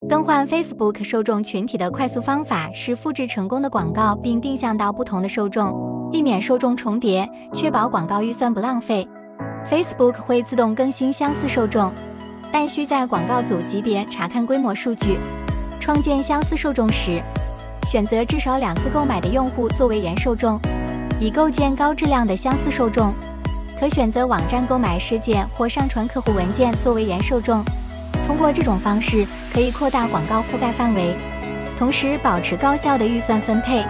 更换 Facebook 受众群体的快速方法是复制成功的广告并定向到不同的受众，避免受众重叠，确保广告预算不浪费。Facebook 会自动更新相似受众，但需在广告组级别查看规模数据。创建相似受众时，选择至少2次购买的用户作为原受众，以构建高质量的相似受众。可选择网站购买事件或上传客户文件作为原受众。通过这种方式，可以扩大广告覆盖范围，同时保持高效的预算分配。